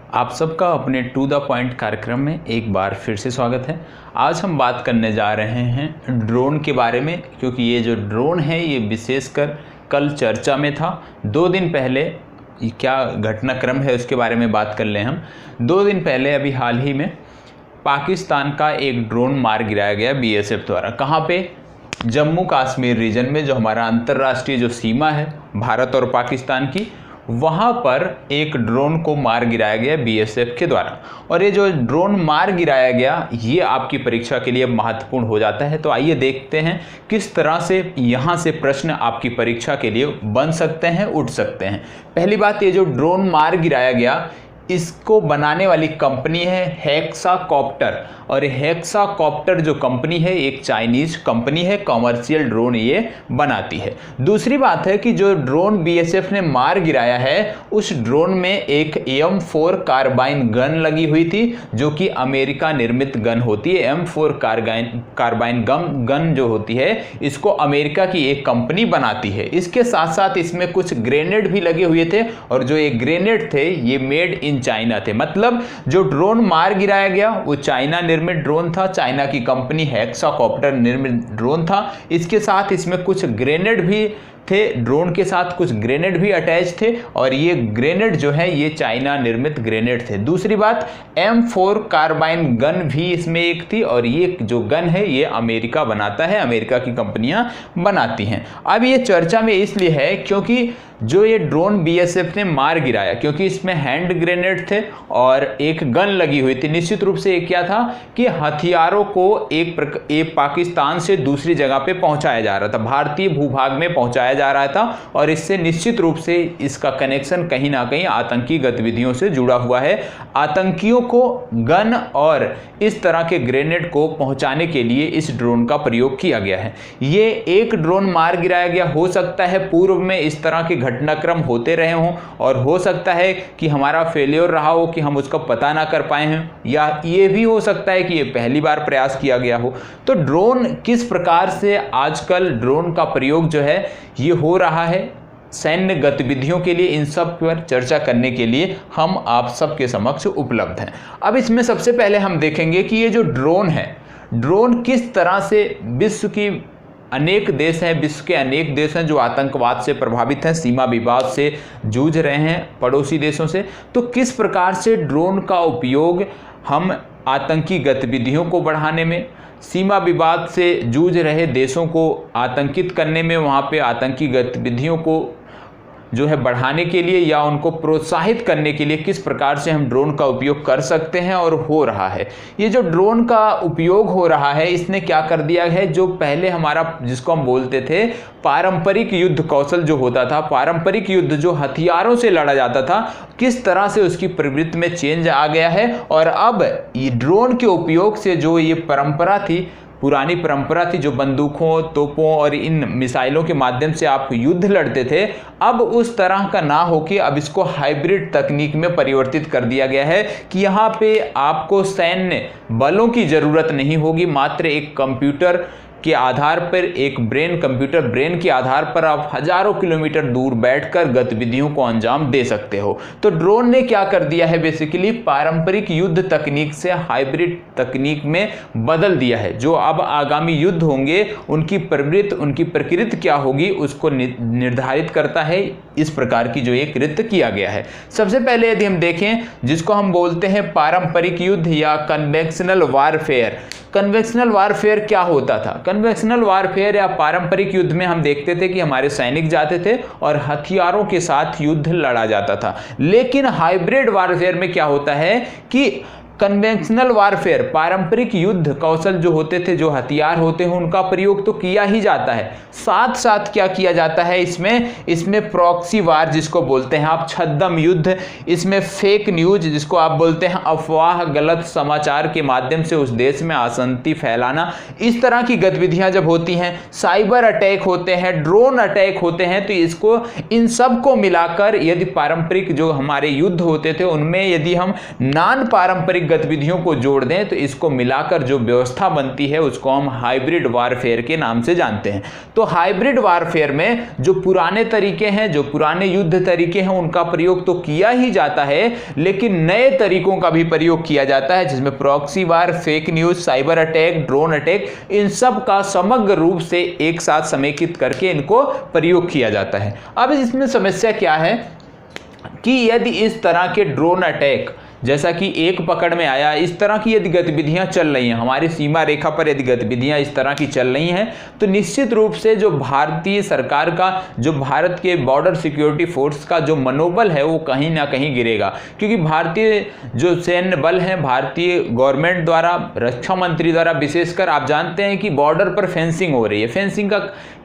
आप सबका अपने टू द पॉइंट कार्यक्रम में एक बार फिर से स्वागत है। आज हम बात करने जा रहे हैं ड्रोन के बारे में, क्योंकि ये जो ड्रोन है ये विशेषकर कल चर्चा में था। 2 दिन पहले क्या घटनाक्रम है उसके बारे में बात कर लें हम। 2 दिन पहले अभी हाल ही में पाकिस्तान का एक ड्रोन मार गिराया गया बीएसएफ द्वारा। कहाँ पे? जम्मू कश्मीर रीजन में, जो हमारा अंतर्राष्ट्रीय जो सीमा है भारत और पाकिस्तान की, वहाँ पर एक ड्रोन को मार गिराया गया बीएसएफ के द्वारा। और ये जो ड्रोन मार गिराया गया ये आपकी परीक्षा के लिए महत्वपूर्ण हो जाता है। तो आइए देखते हैं किस तरह से यहाँ से प्रश्न आपकी परीक्षा के लिए बन सकते हैं, उठ सकते हैं। पहली बात, ये जो ड्रोन मार गिराया गया इसको बनाने वाली कंपनी है हेक्साकॉप्टर, और हेक्साकॉप्टर जो कंपनी है एक चाइनीज कंपनी है, कमर्शियल ड्रोन ये बनाती है। दूसरी बात है कि जो ड्रोन बीएसएफ ने मार गिराया है उस ड्रोन में एक M4 कार्बाइन गन लगी हुई थी, जो कि अमेरिका निर्मित गन होती है। M4 कार्बाइन गन जो होती है इसको अमेरिका की एक कंपनी बनाती है। इसके साथ साथ इसमें कुछ ग्रेनेड भी लगे हुए थे, और जो ये ग्रेनेड थे ये मेड इन चाइना थे। मतलब जो ड्रोन मार गिराया गया वो चाइना निर्मित ड्रोन था, चाइना की कंपनी हेक्साकॉप्टर निर्मित ड्रोन था। इसके साथ इसमें कुछ ग्रेनेड भी थे, ड्रोन के साथ कुछ ग्रेनेड भी अटैच थे, और ये ग्रेनेड जो है ये चाइना निर्मित ग्रेनेड थे। दूसरी बात, M4 कार्बाइन गन भी इसमें एक थी, और ये जो गन है ये अमेरिका बनाता है, अमेरिका की कंपनियां बनाती हैं। अब ये चर्चा में इसलिए है क्योंकि जो ये ड्रोन बीएसएफ ने मार गिराया, क्योंकि इसमें हैंड ग्रेनेड थे और एक गन लगी हुई थी। निश्चित रूप से ये क्या था कि हथियारों को एक पाकिस्तान से दूसरी जगह पे पहुंचाया जा रहा था, भारतीय भूभाग में पहुंचाया जा रहा था, और इससे निश्चित रूप से इसका कनेक्शन कहीं ना कहीं आतंकी गतिविधियों से जुड़ा हुआ है। आतंकियों को गन और इस तरह के ग्रेनेड को पहुंचाने के लिए इस ड्रोन का प्रयोग किया गया है। ये एक ड्रोन मार गिराया गया, हो सकता है पूर्व में इस तरह के घटनाक्रम होते रहे हों, और हो सकता है कि हमारा फेलियर रहा हो कि हम उसका पता ना कर पाए हैं, या ये भी हो सकता है कि ये पहली बार प्रयास किया गया हो। तो ड्रोन किस प्रकार से आजकल ड्रोन का प्रयोग जो है ये हो रहा है सैन्य गतिविधियों के लिए, इन सब पर चर्चा करने के लिए हम आप सबके समक्ष उपलब्ध हैं। अब इसमें सबसे पहले हम देखेंगे कि ये जो ड्रोन है, ड्रोन किस तरह से विश्व की अनेक देश हैं, विश्व के अनेक देश हैं जो आतंकवाद से प्रभावित हैं, सीमा विवाद से जूझ रहे हैं पड़ोसी देशों से। तो किस प्रकार से ड्रोन का उपयोग हम आतंकी गतिविधियों को बढ़ाने में, सीमा विवाद से जूझ रहे देशों को आतंकित करने में, वहाँ पे आतंकी गतिविधियों को जो है बढ़ाने के लिए या उनको प्रोत्साहित करने के लिए किस प्रकार से हम ड्रोन का उपयोग कर सकते हैं और हो रहा है। ये जो ड्रोन का उपयोग हो रहा है इसने क्या कर दिया है, जो पहले हमारा जिसको हम बोलते थे पारंपरिक युद्ध कौशल जो होता था, पारंपरिक युद्ध जो हथियारों से लड़ा जाता था, किस तरह से उसकी प्रवृत्ति में चेंज आ गया है। और अब ये ड्रोन के उपयोग से जो ये परंपरा थी, पुरानी परंपरा थी, जो बंदूकों, तोपों और इन मिसाइलों के माध्यम से आप युद्ध लड़ते थे, अब उस तरह का ना हो कि अब इसको हाइब्रिड तकनीक में परिवर्तित कर दिया गया है कि यहाँ पे आपको सैन्य बलों की ज़रूरत नहीं होगी, मात्र एक कंप्यूटर के आधार पर, एक कंप्यूटर ब्रेन के आधार पर आप हजारों किलोमीटर दूर बैठकर गतिविधियों को अंजाम दे सकते हो। तो ड्रोन ने क्या कर दिया है, बेसिकली पारंपरिक युद्ध तकनीक से हाइब्रिड तकनीक में बदल दिया है। जो अब आगामी युद्ध होंगे उनकी प्रवृत्ति, उनकी प्रकृति क्या होगी उसको निर्धारित करता है। इस प्रकार की जो एक कृत्य किया गया है। सबसे पहले यदि हम देखें जिसको हम बोलते हैं पारंपरिक युद्ध या कन्वेंशनल वारफेयर। कन्वेंशनल वारफेयर क्या होता था? कन्वेंशनल वारफेयर या पारंपरिक युद्ध में हम देखते थे कि हमारे सैनिक जाते थे और हथियारों के साथ युद्ध लड़ा जाता था। लेकिन हाइब्रिड वारफेयर में क्या होता है कि कन्वेंशनल वारफेयर, पारंपरिक युद्ध कौशल जो होते थे, जो हथियार होते हैं उनका प्रयोग तो किया ही जाता है, साथ साथ क्या किया जाता है इसमें प्रॉक्सी वार जिसको बोलते हैं आप, छद्म युद्ध, इसमें फेक न्यूज जिसको आप बोलते हैं अफवाह, गलत समाचार के माध्यम से उस देश में अशांति फैलाना, इस तरह की गतिविधियां जब होती हैं, साइबर अटैक होते हैं, ड्रोन अटैक होते हैं, तो इसको इन सब को मिलाकर यदि पारंपरिक जो हमारे युद्ध होते थे उनमें यदि हम नॉन पारंपरिक गतिविधियों को जोड़ दें तो इसको मिलाकर जो व्यवस्था बनती है उसको हम हाइब्रिड वारफेयर के नाम से जानते हैं। तो हाइब्रिड वारफेयर में जो पुराने तरीके हैं, जो पुराने युद्ध तरीके हैं, उनका प्रयोग तो किया ही जाता है, लेकिन नए तरीकों का भी प्रयोग किया जाता है, जिसमें proxy war, fake news, cyber attack, drone attack, इन सब का समग्र रूप से एक साथ समेकित करके इनको प्रयोग किया जाता है। अब इसमें समस्या क्या है कि यदि इस तरह के ड्रोन अटैक जैसा कि एक पकड़ में आया, इस तरह की यदि गतिविधियां चल रही हैं, हमारी सीमा रेखा पर यदि गतिविधियां इस तरह की चल रही हैं, तो निश्चित रूप से जो भारतीय सरकार का, जो भारत के बॉर्डर सिक्योरिटी फोर्स का जो मनोबल है वो कहीं ना कहीं गिरेगा। क्योंकि भारतीय जो सैन्य बल हैं, भारतीय गवर्नमेंट द्वारा, रक्षा मंत्री द्वारा विशेषकर आप जानते हैं कि बॉर्डर पर फेंसिंग हो रही है। फेंसिंग का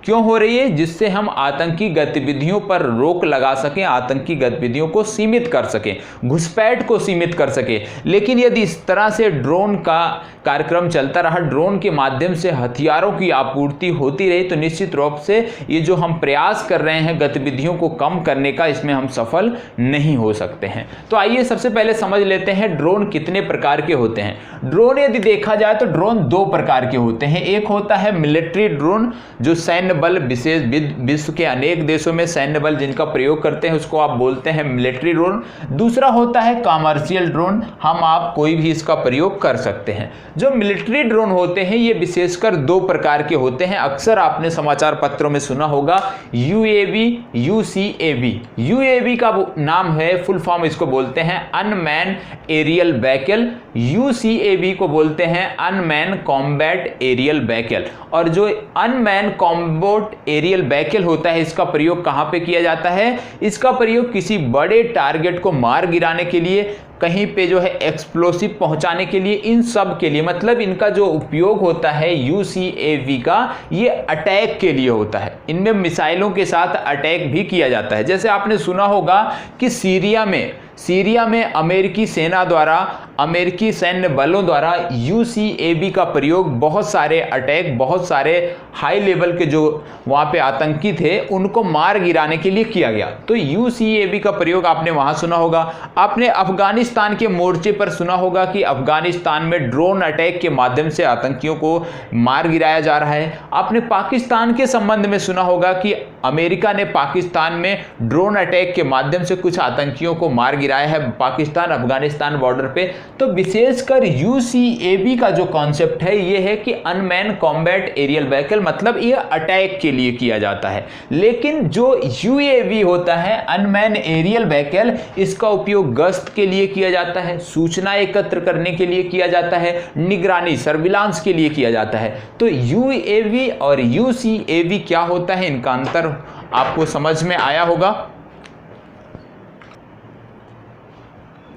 क्यों हो रही है? जिससे हम आतंकी गतिविधियों पर रोक लगा सकें, आतंकी गतिविधियों को सीमित कर सकें, घुसपैठ को सीमित कर सकें। लेकिन यदि इस तरह से ड्रोन का कार्यक्रम चलता रहा, ड्रोन के माध्यम से हथियारों की आपूर्ति होती रही, तो निश्चित रूप से ये जो हम प्रयास कर रहे हैं गतिविधियों को कम करने का, इसमें हम सफल नहीं हो सकते हैं। तो आइए सबसे पहले समझ लेते हैं ड्रोन कितने प्रकार के होते हैं। ड्रोन यदि देखा जाए तो ड्रोन दो प्रकार के होते हैं। एक होता है मिलिट्री ड्रोन, जो सैन्य बल, विशेष विश्व के अनेक देशों में सैन्य बल जिनका प्रयोग करते हैं उसको आप बोलते हैं मिलिट्री ड्रोन। दूसरा होता है कमर्शियल ड्रोन, आप कोई भी इसका प्रयोग कर सकते हैं। जो मिलिट्री ड्रोन होते हैं ये विशेषकर दो प्रकार के होते हैं। अक्सर आपने समाचार पत्रों में सुना होगा यूएवी, यूसीएवी। यूएवी का नाम है, फुल फॉर्म इसको बोलते हैं अनमैन एरियल व्हीकल, यूसीएवी को बोलते हैं अनमैन कॉम्बैट एरियल व्हीकल। और जो अनमैन कॉम्बैट एरियल व्हीकल होता है, इसका प्रयोग कहां पे किया जाता है? इसका प्रयोग किसी बड़े टारगेट को मार गिराने के लिए, कहीं पे जो है एक्सप्लोसिव पहुंचाने के लिए, इन सब के लिए, मतलब इनका जो उपयोग होता है यूसीएवी का, ये अटैक के लिए होता है। इनमें मिसाइलों के साथ अटैक भी किया जाता है। जैसे आपने सुना होगा कि सीरिया में अमेरिकी सेना द्वारा, अमेरिकी सैन्य बलों द्वारा यूसीएवी का प्रयोग बहुत सारे अटैक, बहुत सारे हाई लेवल के जो वहाँ पे आतंकी थे उनको मार गिराने के लिए किया गया। तो यूसीएवी का प्रयोग आपने वहाँ सुना होगा। आपने अफगानिस्तान के मोर्चे पर सुना होगा कि अफगानिस्तान में ड्रोन अटैक के माध्यम से आतंकियों को मार गिराया जा रहा है। आपने पाकिस्तान के संबंध में सुना होगा कि अमेरिका ने पाकिस्तान में ड्रोन अटैक के माध्यम से कुछ आतंकियों को मार गिराया है, पाकिस्तान अफगानिस्तान बॉर्डर पे। तो विशेषकर यूसीएवी का जो कॉन्सेप्ट है ये है कि अनमैन कॉम्बैट एरियल व्हीकल, मतलब ये अटैक के लिए किया जाता है। लेकिन जो यूएवी होता है अनमैन एरियल व्हीकल, इसका उपयोग गश्त के लिए किया जाता है, सूचना एकत्र करने के लिए किया जाता है, निगरानी सर्विलांस के लिए किया जाता है। तो यूएवी और यूसीएवी क्या होता है, इनका अंतर आपको समझ में आया होगा।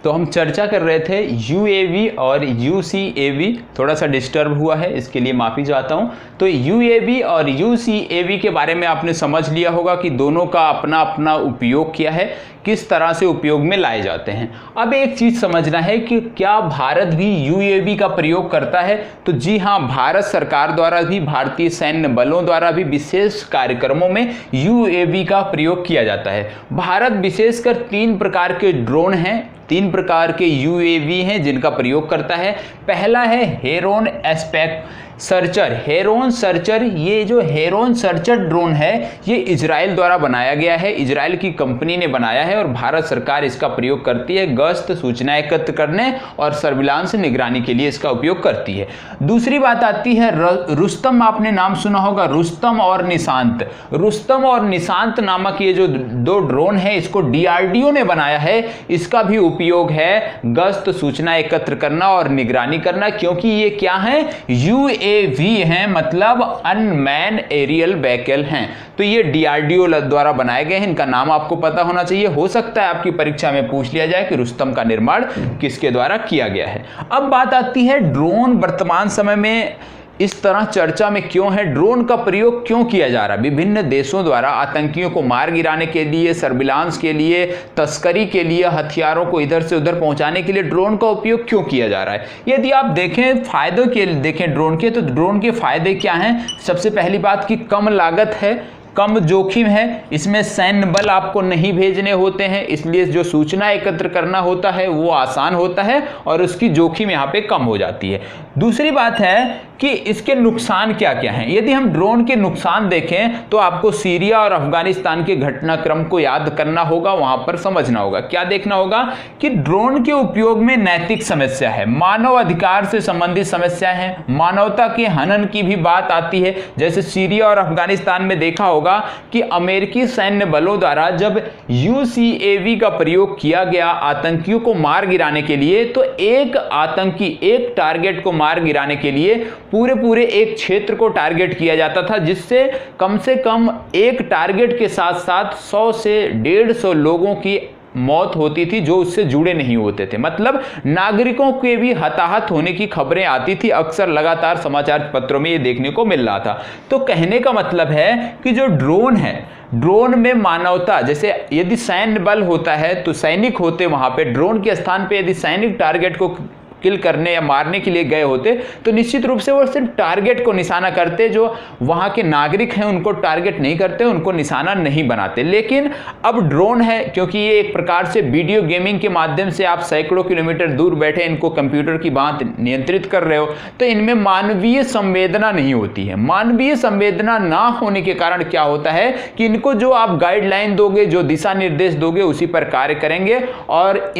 तो हम चर्चा कर रहे थे यूएवी और यूसीएवी, थोड़ा सा डिस्टर्ब हुआ है, इसके लिए माफी चाहता हूं। तो यूएवी और यूसीएवी के बारे में आपने समझ लिया होगा कि दोनों का अपना अपना उपयोग क्या है, किस तरह से उपयोग में लाए जाते हैं। अब एक चीज समझना है कि क्या भारत भी यूएवी का प्रयोग करता है? तो जी हाँ, भारत सरकार द्वारा भी, भारतीय सैन्य बलों द्वारा भी विशेष कार्यक्रमों में यूएवी का प्रयोग किया जाता है। भारत विशेषकर 3 प्रकार के ड्रोन हैं, 3 प्रकार के यूएवी हैं जिनका प्रयोग करता है। पहला है Heron aspect searcher. Heron searcher, ये जो हेरोन सर्चर ड्रोन है ये इजराइल द्वारा बनाया गया है, इजराइल की कंपनी ने बनाया है और भारत सरकार इसका प्रयोग करती है, गश्त, सूचना एकत्र करने और सर्विलांस निगरानी के लिए इसका उपयोग करती है। दूसरी बात आती है रुस्तम, आपने नाम सुना होगा, रुस्तम और निशांत। रुस्तम और निशांत नामक ये जो 2 ड्रोन है इसको डीआरडीओ ने बनाया है। इसका भी उपयोग है गश्त, सूचना एकत्र करना और निगरानी करना, क्योंकि ये क्या है, यूएवी हैं, मतलब अनमैन एरियल व्हीकल हैं। तो ये डीआरडीओ द्वारा बनाए गए हैं, इनका नाम आपको पता होना चाहिए। हो सकता है आपकी परीक्षा में पूछ लिया जाए कि रुस्तम का निर्माण किसके द्वारा किया गया है। अब बात आती है ड्रोन वर्तमान समय में इस तरह चर्चा में क्यों है, ड्रोन का प्रयोग क्यों किया जा रहा है? विभिन्न देशों द्वारा आतंकियों को मार गिराने के लिए, सर्विलांस के लिए, तस्करी के लिए, हथियारों को इधर से उधर पहुंचाने के लिए ड्रोन का उपयोग क्यों किया जा रहा है? यदि आप देखें फायदों के देखें ड्रोन के, तो ड्रोन के फायदे क्या हैं? सबसे पहली बात कि कम लागत है, कम जोखिम है, इसमें सैन्य बल आपको नहीं भेजने होते हैं, इसलिए जो सूचना एकत्र करना होता है वो आसान होता है और उसकी जोखिम यहाँ पे कम हो जाती है। दूसरी बात है कि इसके नुकसान क्या क्या हैं। यदि हम ड्रोन के नुकसान देखें तो आपको सीरिया और अफगानिस्तान के घटनाक्रम को याद करना होगा, वहां पर समझना होगा। क्या देखना होगा कि ड्रोन के उपयोग में नैतिक समस्या है, मानव अधिकार से संबंधित समस्या है, मानवता के हनन की भी बात आती है। जैसे सीरिया और अफगानिस्तान में देखा होगा कि अमेरिकी सैन्य बलों द्वारा जब UCAV का प्रयोग किया गया आतंकियों को मार गिराने के लिए, तो एक आतंकी, एक टारगेट को मार गिराने के लिए पूरे एक क्षेत्र को टारगेट किया जाता था, जिससे कम से कम एक टारगेट के साथ साथ 100 से 150 लोगों की मौत होती थी जो उससे जुड़े नहीं होते थे। मतलब नागरिकों के भी हताहत होने की खबरें आती थी, अक्सर लगातार समाचार पत्रों में ये देखने को मिल रहा था। तो कहने का मतलब है कि जो ड्रोन है, ड्रोन में मानवता, जैसे यदि सैन्य बल होता है तो सैनिक होते वहां पे, ड्रोन के स्थान पे यदि सैनिक टारगेट को किल करने या मारने के लिए गए होते तो निश्चित रूप से वो सिर्फ टारगेट को निशाना करते, जो वहां के नागरिक हैं उनको टारगेट नहीं करते, उनको निशाना नहीं बनाते। लेकिन अब ड्रोन है, क्योंकि ये एक प्रकार से वीडियो गेमिंग के माध्यम से आप सैकड़ों किलोमीटर दूर बैठे इनको कंप्यूटर की बात नियंत्रित कर रहे हो, तो इनमें मानवीय संवेदना नहीं होती है। मानवीय संवेदना ना होने के कारण क्या होता है कि इनको जो आप गाइडलाइन दोगे, जो दिशा निर्देश दोगे, उसी पर कार्य करेंगे और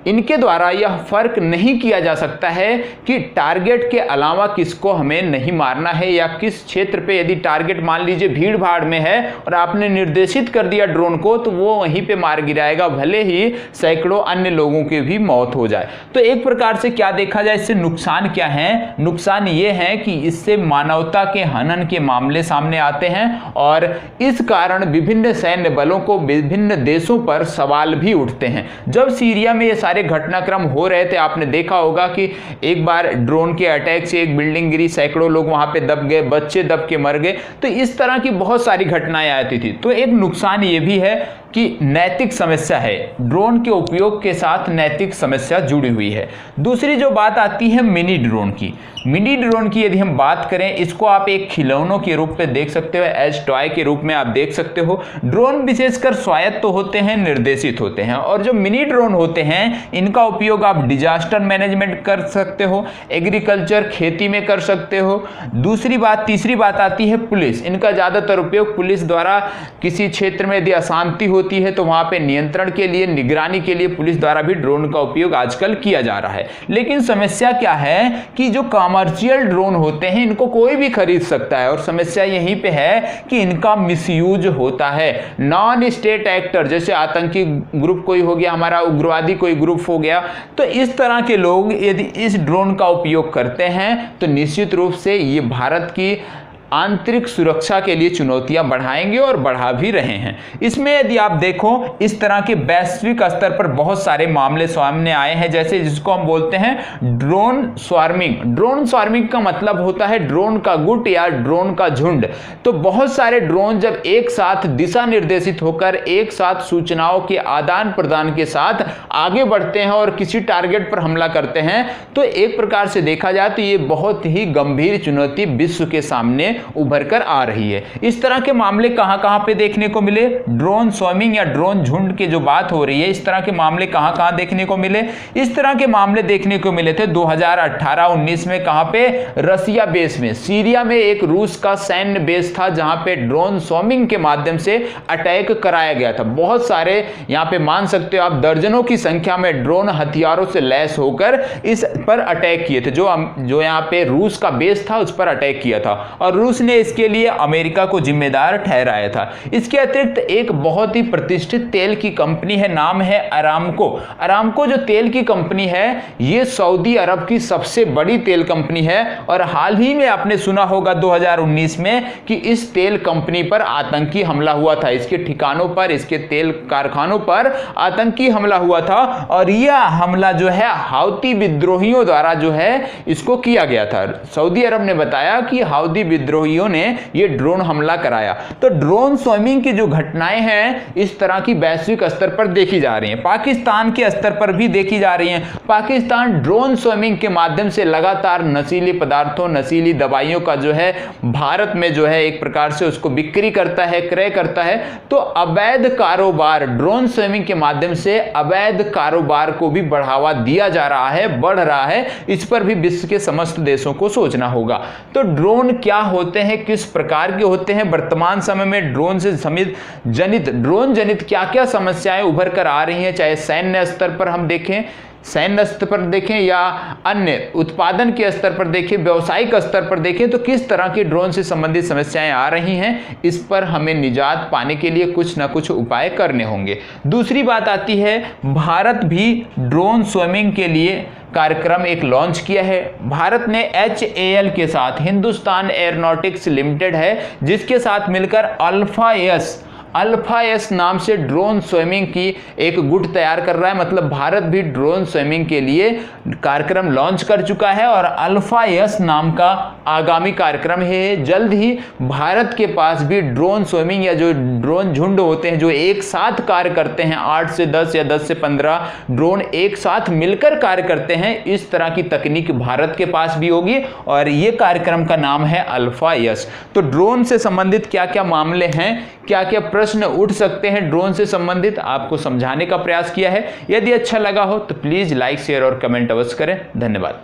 इनके द्वारा यह फर्क नहीं किया जा सकता है कि टारगेट के अलावा किसको हमें नहीं मारना है, या किस क्षेत्र पे यदि टारगेट मान लीजिए भीड़ भाड़ में है और आपने निर्देशित कर दिया ड्रोन को, तो वो वहीं पे मार गिराएगा, भले ही सैकड़ों अन्य लोगों की भी मौत हो जाए। तो एक प्रकार से क्या देखा जाए, इससे नुकसान क्या है? नुकसान ये है कि इससे मानवता के हनन के मामले सामने आते हैं और इस कारण विभिन्न सैन्य बलों को विभिन्न देशों पर सवाल भी उठते हैं। जब सीरिया में ये सारे घटनाक्रम हो रहे थे, आपने देखा होगा कि एक बार ड्रोन के अटैक से एक बिल्डिंग गिरी, सैकड़ों लोग वहां पे दब गए, बच्चे दब के मर गए। तो इस तरह की बहुत सारी घटनाएं आती थी। तो एक नुकसान ये भी है कि नैतिक समस्या है, ड्रोन के उपयोग के साथ नैतिक समस्या जुड़ी हुई है। दूसरी जो बात आती है मिनी ड्रोन की। मिनी ड्रोन की यदि हम बात करें, इसको आप एक खिलौनों के रूप में देख सकते हो, एज टॉय के रूप में आप देख सकते हो। ड्रोन विशेषकर स्वायत्त तो होते हैं, निर्देशित होते हैं, और जो मिनी ड्रोन होते हैं इनका उपयोग आप डिजास्टर मैनेजमेंट कर सकते हो, एग्रीकल्चर खेती में कर सकते हो। तीसरी बात आती है पुलिस। इनका ज्यादातर उपयोग पुलिस द्वारा किसी क्षेत्र में यदि अशांति होती है तो वहां पे नियंत्रण के लिए, निगरानी के लिए पुलिस द्वारा भी ड्रोन का उपयोग आजकल किया जा रहा है। लेकिन समस्या क्या है कि जो कमर्शियल ड्रोन होते हैं इनको कोई भी खरीद सकता है, और समस्या यहीं पे है कि इनका मिसयूज होता है। नॉन स्टेट एक्टर, जैसे आतंकी ग्रुप कोई हो गया, हमारा उग्रवादी कोई ग्रुप हो गया, तो इस तरह के लोग यदि इस ड्रोन का उपयोग करते हैं तो निश्चित रूप से ये भारत की आंतरिक सुरक्षा के लिए चुनौतियां बढ़ाएंगे और बढ़ा भी रहे हैं। इसमें यदि आप देखो, इस तरह के वैश्विक स्तर पर बहुत सारे मामले सामने आए हैं, जैसे जिसको हम बोलते हैं ड्रोन स्वार्मिंग। ड्रोन स्वार्मिंग का मतलब होता है ड्रोन का गुट या ड्रोन का झुंड। तो बहुत सारे ड्रोन जब एक साथ दिशा निर्देशित होकर एक साथ सूचनाओं के आदान प्रदान के साथ आगे बढ़ते हैं और किसी टारगेट पर हमला करते हैं, तो एक प्रकार से देखा जाए तो ये बहुत ही गंभीर चुनौती विश्व के सामने उभर कर आ रही है। इस तरह के मामले कहां पे देखने को मिले? ड्रोन स्वार्मिंग या ड्रोन झुंड की जो बात हो रही है, इस तरह के मामले कहां देखने को मिले? इस तरह के मामले देखने को मिले थे 2018-19 में। कहां पे? रसिया बेस में, सीरिया में एक रूस का सैन्य बेस था जहां पे ड्रोन स्वार्मिंग के माध्यम से अटैक कराया गया था। बहुत सारे यहां पे मान सकते हो आप दर्जनों की संख्या में ड्रोन हथियारों से लैस होकर इस पर अटैक किए थे। जो यहां पे रूस का बेस था उस पर अटैक किया था और रूस ने इसके लिए अमेरिका को जिम्मेदार ठहराया था। इसके अतिरिक्त एक बहुत ही प्रतिष्ठित तेल की कंपनी है, नाम है अरामको। अरामको जो तेल की कंपनी है, ये सऊदी अरब की सबसे बड़ी तेल कंपनी है और हाल ही में आपने सुना होगा 2019 में कि इस तेल कंपनी पर आतंकी हमला हुआ था। इसके ठिकानों पर, इसके तेल कारखानों पर आतंकी हमला हुआ था और यह हमला जो है हाउती विद्रोहियों द्वारा जो है इसको किया गया था। सऊदी अरब ने बताया कि हाउती विद्रोही विद्रोहियों ने ये ड्रोन हमला कराया। तो ड्रोन स्विमिंग की जो घटनाएं हैं इस तरह की वैश्विक स्तर पर देखी जा रही हैं, पाकिस्तान के स्तर पर भी देखी जा रही हैं। पाकिस्तान ड्रोन स्विमिंग के माध्यम से लगातार नशीली पदार्थों, नशीली दवाइयों का जो है भारत में जो है एक प्रकार से उसको बिक्री करता है, क्रय करता है। तो अवैध कारोबार, ड्रोन स्विमिंग के माध्यम से अवैध कारोबार को भी बढ़ावा दिया जा रहा है, बढ़ रहा है। इस पर भी विश्व के समस्त देशों को सोचना होगा। तो ड्रोन क्या होते हैं, किस प्रकार के होते हैं, वर्तमान समय में ड्रोन से ड्रोन जनित क्या क्या समस्याएं उभर कर आ रही हैं, चाहे सैन्य स्तर पर हम देखें, सैन्य स्तर पर देखें या अन्य उत्पादन के स्तर पर देखें, व्यवसायिक स्तर पर देखें, तो किस तरह की ड्रोन से संबंधित समस्याएं आ रही हैं, इस पर हमें निजात पाने के लिए कुछ ना कुछ उपाय करने होंगे। दूसरी बात आती है, भारत भी ड्रोन स्विमिंग के लिए कार्यक्रम एक लॉन्च किया है। भारत ने HAL के साथ, हिंदुस्तान एरोनॉटिक्स लिमिटेड है, जिसके साथ मिलकर अल्फा एस नाम से ड्रोन स्विमिंग की एक गुट तैयार कर रहा है। मतलब भारत भी ड्रोन स्विमिंग के लिए कार्यक्रम लॉन्च कर चुका है और अल्फा एस नाम का आगामी कार्यक्रम है। जल्द ही भारत के पास भी ड्रोन स्विमिंग या जो ड्रोन झुंड होते हैं जो एक साथ कार्य करते हैं, 8 से 10 या 10 से 15 ड्रोन एक साथ मिलकर कार्य करते हैं, इस तरह की तकनीक भारत के पास भी होगी और ये कार्यक्रम का नाम है अल्फा एस। तो ड्रोन से संबंधित क्या क्या मामले हैं, क्या क्या प्रश्न उठ सकते हैं ड्रोन से संबंधित, आपको समझाने का प्रयास किया है। यदि अच्छा लगा हो तो प्लीज लाइक, शेयर और कमेंट अवश्य करें। धन्यवाद।